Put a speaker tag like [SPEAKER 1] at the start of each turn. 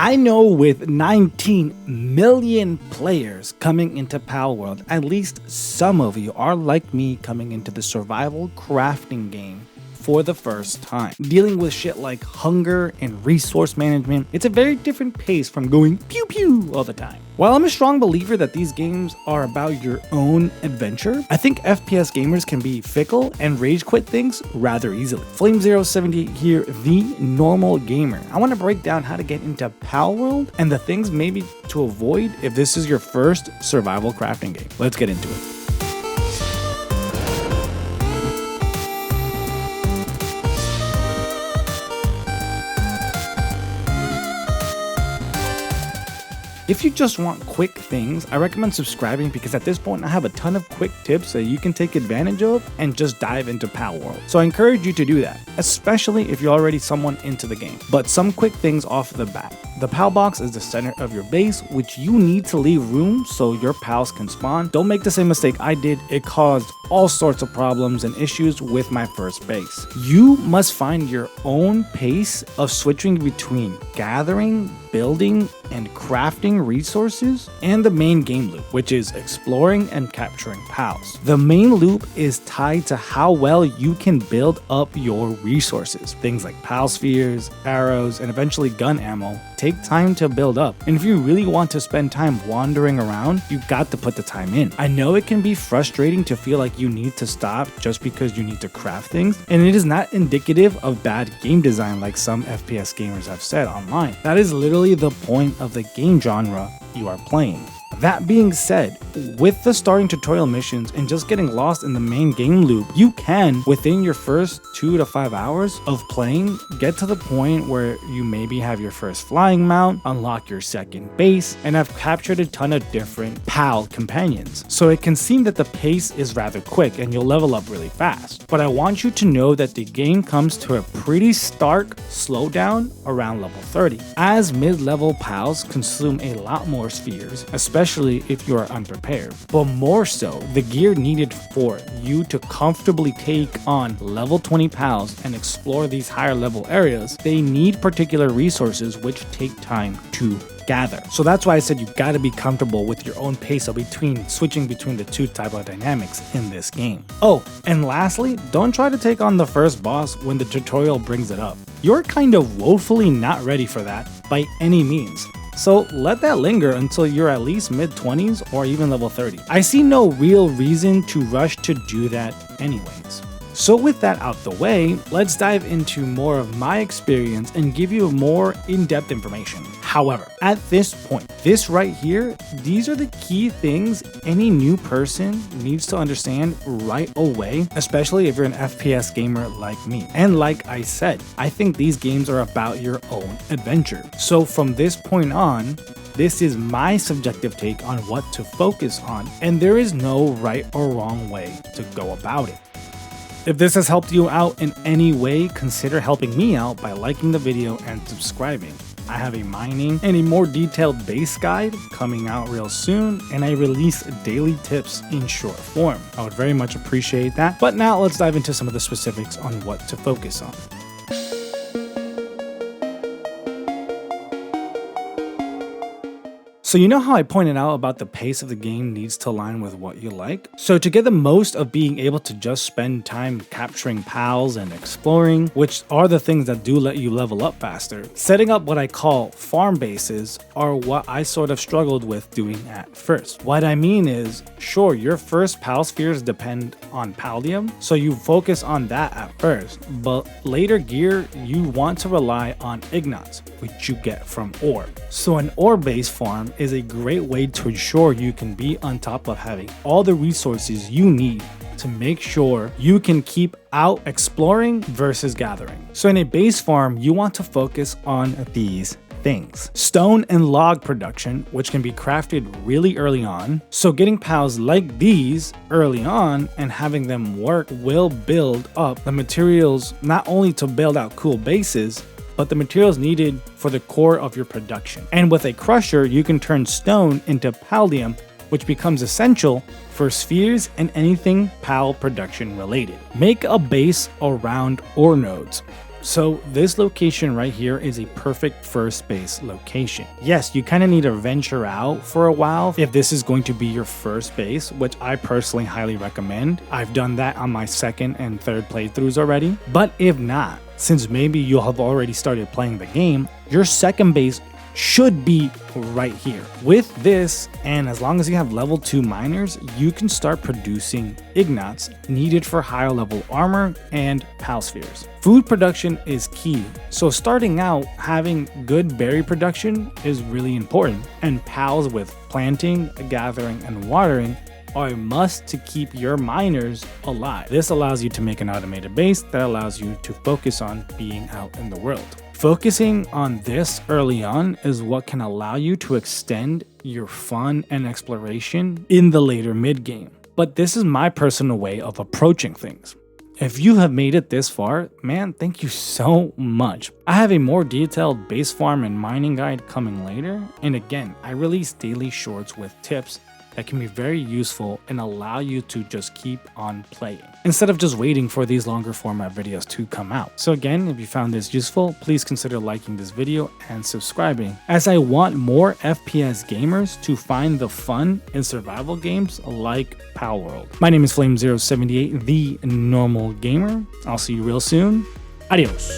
[SPEAKER 1] I know with 19 million players coming into palworld, at least some of you are like me coming into the survival crafting game for the first time. Dealing with shit like hunger and resource management, it's a very different pace from going pew pew all the time. While I'm a strong believer that these games are about your own adventure, I think FPS gamers can be fickle and rage quit things rather easily. Flame078 here, the normal gamer. I want to break down how to get into palworld and the things maybe to avoid if this is your first survival crafting game. Let's get into it. If you just want quick things, I recommend subscribing because at this point I have a ton of quick tips that you can take advantage of and just dive into palworld. So I encourage you to do that, especially if you're already someone into the game. But some quick things off the bat. The pal box is the center of your base, which you need to leave room so your pals can spawn. Don't make the same mistake I did. It caused all sorts of problems and issues with my first base. You must find your own pace of switching between gathering, building, and crafting resources, and the main game loop, which is exploring and capturing pals. The main loop is tied to how well you can build up your resources. Things like pal spheres, arrows, and eventually gun ammo take time to build up. And if you really want to spend time wandering around, you got to put the time in. I know it can be frustrating to feel like you need to stop just because you need to craft things, and it is not indicative of bad game design like some FPS gamers have said online. That is literally the point of the game genre you are playing. That being said, with the starting tutorial missions and just getting lost in the main game loop, you can, within your first 2 to 5 hours of playing, get to the point where you maybe have your first flying mount, unlock your second base, and have captured a ton of different pal companions. So it can seem that the pace is rather quick and you'll level up really fast. But I want you to know that the game comes to a pretty stark slowdown around level 30, as mid-level pals consume a lot more spheres, especially if you are unprepared. But more so, the gear needed for you to comfortably take on level 20 pals and explore these higher level areas, they need particular resources which take time to gather. So that's why I said you gotta be comfortable with your own pace of switching between the two type of dynamics in this game. Oh, and lastly, don't try to take on the first boss when the tutorial brings it up. You're kind of woefully not ready for that by any means. So let that linger until you're at least mid-20s or even level 30. I see no real reason to rush to do that anyways. So with that out the way, let's dive into more of my experience and give you more in-depth information. However, at this point, this right here, these are the key things any new person needs to understand right away, especially if you're an FPS gamer like me. And like I said, I think these games are about your own adventure. So from this point on, this is my subjective take on what to focus on, and there is no right or wrong way to go about it. If this has helped you out in any way, consider helping me out by liking the video and subscribing. I have a mining and a more detailed base guide coming out real soon, and I release daily tips in short form. I would very much appreciate that. But now let's dive into some of the specifics on what to focus on. So you know how I pointed out about the pace of the game needs to align with what you like? So to get the most of being able to just spend time capturing pals and exploring, which are the things that do let you level up faster, setting up what I call farm bases are what I sort of struggled with doing at first. What I mean is, sure, your first pal spheres depend on paldium, so you focus on that at first, but later gear you want to rely on ignots, which you get from ore. So an ore based farm is a great way to ensure you can be on top of having all the resources you need to make sure you can keep out exploring versus gathering. So in a base farm, you want to focus on these things. Stone and log production, which can be crafted really early on. So getting pals like these early on and having them work will build up the materials not only to build out cool bases, but the materials needed for the core of your production. And with a crusher, you can turn stone into paldium, which becomes essential for spheres and anything pal production related. Make a base around ore nodes. So this location right here is a perfect first base location. Yes, you kind of need to venture out for a while if this is going to be your first base, which I personally highly recommend. I've done that on my second and third playthroughs already. But if not, since maybe you'll have already started playing the game, your second base should be right here. With this, and as long as you have level 2 miners, you can start producing ignots needed for higher level armor and pal spheres. Food production is key, so starting out having good berry production is really important, and pals with planting, gathering, and watering are a must to keep your miners alive. This allows you to make an automated base that allows you to focus on being out in the world. Focusing on this early on is what can allow you to extend your fun and exploration in the later mid game. But this is my personal way of approaching things. If you have made it this far, man, thank you so much. I have a more detailed base farm and mining guide coming later. And again, I release daily shorts with tips that can be very useful and allow you to just keep on playing instead of just waiting for these longer format videos to come out. So again, if you found this useful, please consider liking this video and subscribing, as I want more FPS gamers to find the fun in survival games like palworld. My name is Flame078, the normal gamer. I'll see you real soon. Adios.